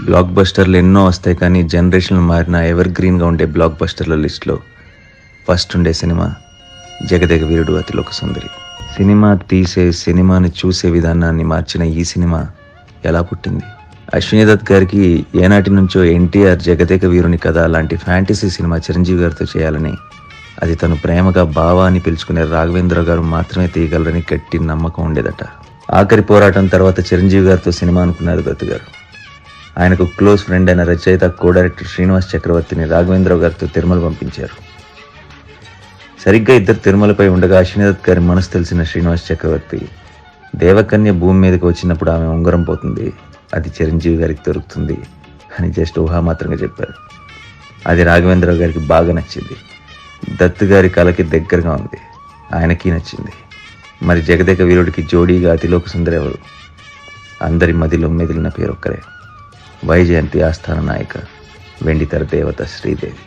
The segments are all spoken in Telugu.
బ్లాక్ బస్టర్లు ఎన్నో వస్తాయి, కానీ జనరేషన్లు మారిన ఎవర్ గ్రీన్గా ఉండే బ్లాక్ బస్టర్ల లిస్ట్లో ఫస్ట్ ఉండే సినిమా జగదేక వీరుడు అతిలోక సుందరి. సినిమా తీసే సినిమాని చూసే విధానాన్ని మార్చిన ఈ సినిమా ఎలా పుట్టింది? అశ్విని దత్ గారికి ఏనాటి నుంచో ఎన్టీఆర్ జగదేక వీరుని కథ లాంటి ఫ్యాంటసీ సినిమా చిరంజీవి గారితో చేయాలని, అది తను ప్రేమగా బావా అని పిలుచుకునే రాఘవేంద్ర గారు మాత్రమే తీయగలరని గట్టి నమ్మకం ఉండేదట. ఆఖరి పోరాటం తర్వాత చిరంజీవి గారితో సినిమా అనుకున్నారు దత్ గారు. ఆయనకు క్లోజ్ ఫ్రెండ్ అయిన రచయిత కో డైరెక్టర్ శ్రీనివాస్ చక్రవర్తిని రాఘవేంద్రరావు గారితో తిరుమల పంపించారు. సరిగ్గా ఇద్దరు తిరుమలపై ఉండగా అశ్విని దత్ గారి మనసు తెలిసిన శ్రీనివాస్ చక్రవర్తి, దేవకన్య భూమి మీదకి వచ్చినప్పుడు ఆమె ఉంగరం పోతుంది, అది చిరంజీవి గారికి దొరుకుతుంది అని జస్ట్ ఊహామాత్రంగా చెప్పారు. అది రాఘవేంద్రరావు గారికి బాగా నచ్చింది. దత్ గారి కళకి దగ్గరగా ఉంది, ఆయనకి నచ్చింది. మరి జగదేక వీరుడికి జోడీగా అతిలోక సుందరి ఎవరు? అందరి మదిలో మెదిలిన పేరు ఒక్కరే, వైజయంతి ఆస్థాన నాయక, వెండితెర దేవత శ్రీదేవి.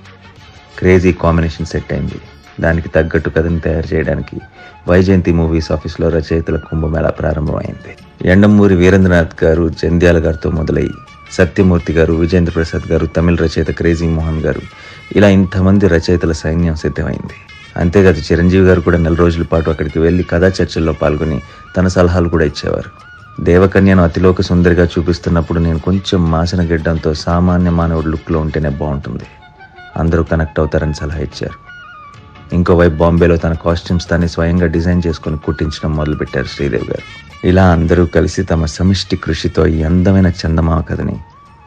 క్రేజీ కాంబినేషన్ సెట్ అయింది. దానికి తగ్గట్టు కథను తయారు చేయడానికి వైజయంతి మూవీస్ ఆఫీస్లో రచయితల కుంభమేళా ప్రారంభమైంది. ఎండమూరి వీరేంద్రనాథ్ గారు జంధ్యాల గారితో మొదలై సత్యమూర్తి గారు, విజేంద్ర ప్రసాద్ గారు, తమిళ రచయిత క్రేజీ మోహన్ గారు, ఇలా ఇంతమంది రచయితల సైన్యం సిద్ధమైంది. అంతేకాదు చిరంజీవి గారు కూడా 4 రోజుల పాటు అక్కడికి వెళ్ళి కథా చర్చల్లో పాల్గొని తన సలహాలు కూడా ఇచ్చేవారు. దేవకన్యను అతిలోక సుందరిగా చూపిస్తున్నప్పుడు నేను కొంచెం మాసిన గిడ్డంతో సామాన్య మానవుడు లుక్లో ఉంటేనే బాగుంటుంది, అందరూ కనెక్ట్ అవుతారని సలహా ఇచ్చారు. ఇంకోవైపు బాంబేలో తన కాస్ట్యూమ్స్ తానే స్వయంగా డిజైన్ చేసుకుని కుట్టించడం మొదలుపెట్టారు శ్రీదేవి గారు. ఇలా అందరూ కలిసి తమ సమిష్టి కృషితో ఈ అందమైన చందమామ కథని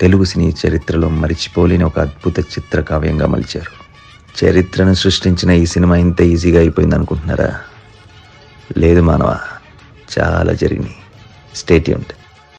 తెలుగు సినీ చరిత్రలో మరిచిపోలేని ఒక అద్భుత చిత్ర కావ్యంగా మలిచారు. చరిత్రను సృష్టించిన ఈ సినిమా ఇంత ఈజీగా అయిపోయింది అనుకుంటున్నారా? లేదు మానవా, చాలా జరిగినాయి. Stay tuned.